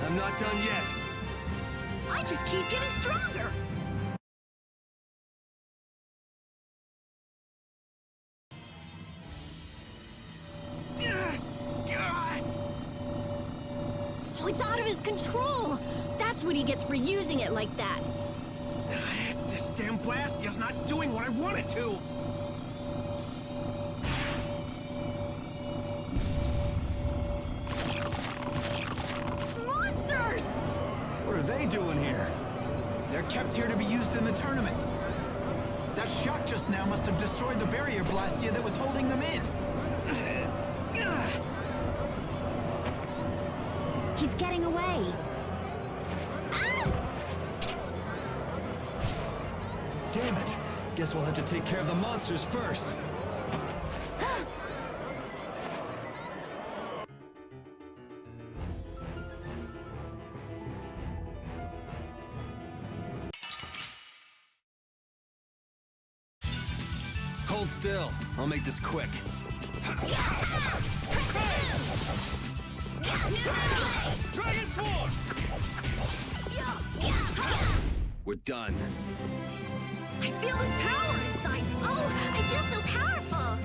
I'm not done yet. I just keep getting stronger. Oh, it's out of his control. That's when he gets for using it like that. This damn Blastia's not doing what I want it to. Monsters! What are they doing here? They're kept here to be used in the tournaments. That shock just now must have destroyed the barrier Blastia that was holding them in. He's getting away. Damn it! Guess we'll have to take care of the monsters first. Hold still. I'll make this quick. Dragon Swarm! We're done. I feel this power inside. Oh, I feel so powerful.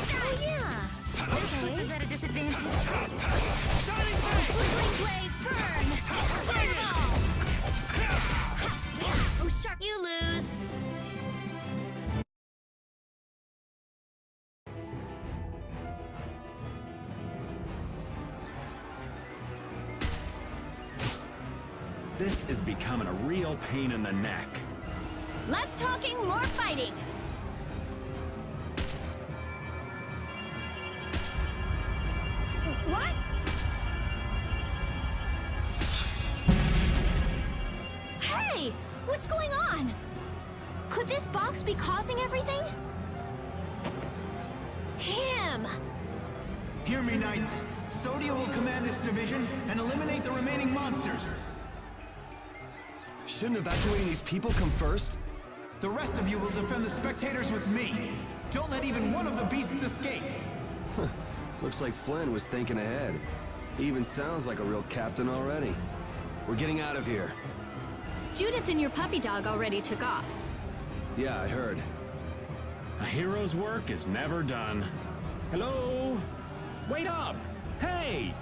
Oh, yeah. This puts us at a disadvantage. Flickering blaze, burn! Fireball! Oh, shark, you lose. This is becoming a real pain in the neck. Less talking, more fighting. What? Hey! What's going on? Could this box be causing everything? Him! Hear me, Knights. Sodia will command this division and eliminate the remaining monsters. Shouldn't evacuating these people come first? The rest of you will defend the spectators with me. Don't let even one of the beasts escape. Looks like Flynn was thinking ahead. He even sounds like a real captain already. We're getting out of here. Judith and your puppy dog already took off. Yeah, I heard. A hero's work is never done. Hello? Wait up! Hey!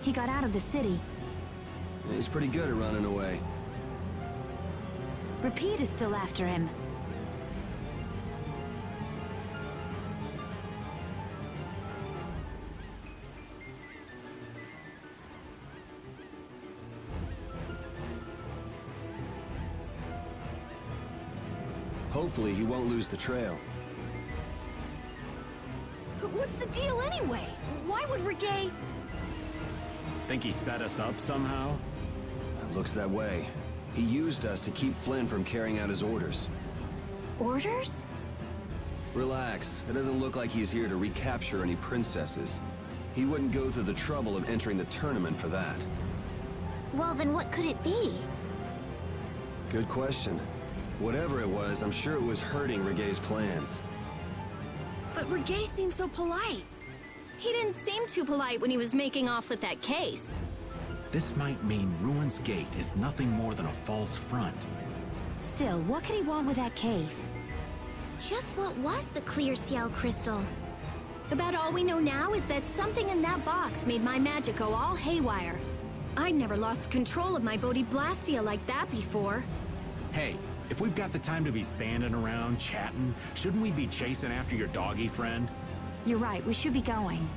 He got out of the city. He's pretty good at running away. Repeat is still after him. Hopefully he won't lose the trail. But what's the deal anyway? Why would Reggae... Think he set us up somehow? Looks that way. He used us to keep Flynn from carrying out his orders. Orders? Relax. It doesn't look like he's here to recapture any princesses. He wouldn't go through the trouble of entering the tournament for that. Well, then what could it be? Good question. Whatever it was, I'm sure it was hurting Reggae's plans. But Reggae seems so polite. He didn't seem too polite when he was making off with that case. This might mean Ruin's Gate is nothing more than a false front. Still, what could he want with that case? Just what was the clear Ciel crystal? About all we know now is that something in that box made my magic go all haywire. I'd never lost control of my Bodhi Blastia like that before. Hey, if we've got the time to be standing around, chatting, shouldn't we be chasing after your doggy friend? You're right, we should be going.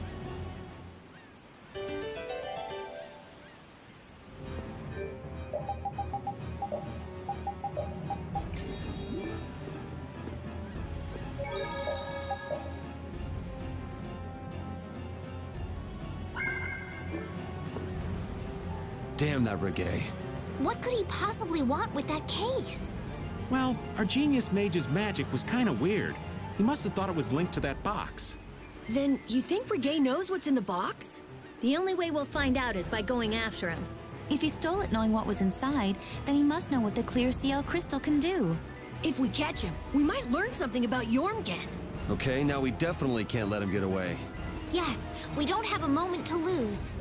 Damn that Reggae. What could he possibly want with that case? Well, our genius mage's magic was kind of weird. He must have thought it was linked to that box. Then you think Reggae knows what's in the box? The only way we'll find out is by going after him. If he stole it knowing what was inside, then he must know what the clear Ciel crystal can do. If we catch him, we might learn something about Jormungand. Okay, now we definitely can't let him get away. Yes, we don't have a moment to lose.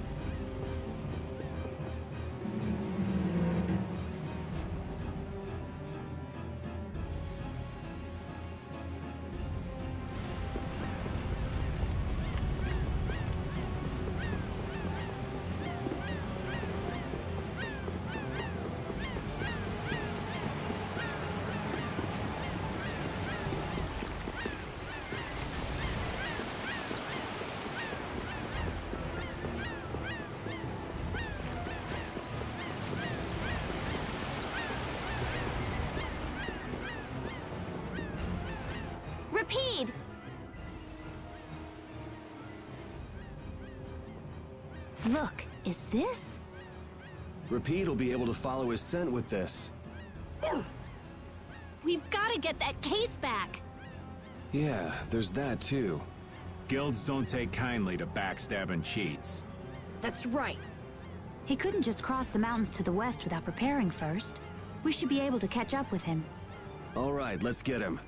Repeat! Look, is this? Repeat will be able to follow his scent with this. We've got to get that case back. Yeah, there's that too. Guilds don't take kindly to backstabbing cheats. That's right. He couldn't just cross the mountains to the west without preparing first. We should be able to catch up with him. All right, let's get him.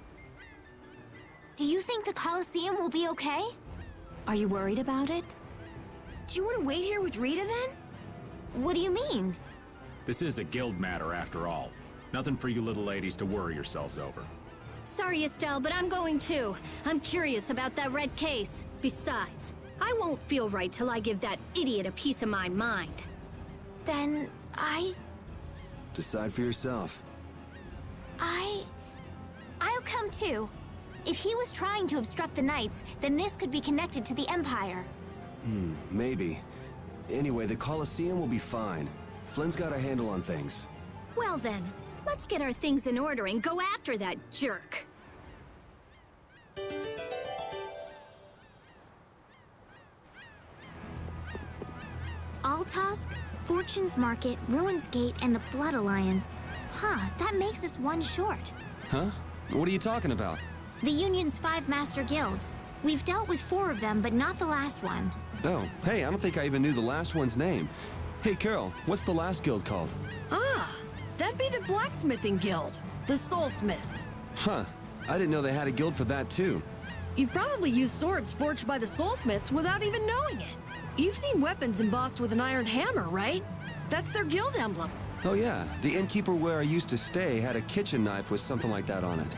Do you think the Colosseum will be okay? Are you worried about it? Do you want to wait here with Rita then? What do you mean? This is a guild matter after all. Nothing for you little ladies to worry yourselves over. Sorry, Estelle, but I'm going too. I'm curious about that red case. Besides, I won't feel right till I give that idiot a piece of my mind. Then Decide for yourself. I'll come too. If he was trying to obstruct the Knights, then this could be connected to the Empire. Maybe. Anyway, the Colosseum will be fine. Flynn's got a handle on things. Well then, let's get our things in order and go after that jerk. Altosk, Fortune's Market, Ruin's Gate, and the Blood Alliance. Huh, that makes us one short. Huh? What are you talking about? The Union's 5 master guilds. We've dealt with 4 of them, but not the last one. Oh, hey, I don't think I even knew the last one's name. Hey, Carol, what's the last guild called? Ah, that'd be the Blacksmithing Guild, the Soulsmiths. Huh, I didn't know they had a guild for that too. You've probably used swords forged by the Soulsmiths without even knowing it. You've seen weapons embossed with an iron hammer, right? That's their guild emblem. Oh yeah, the innkeeper where I used to stay had a kitchen knife with something like that on it.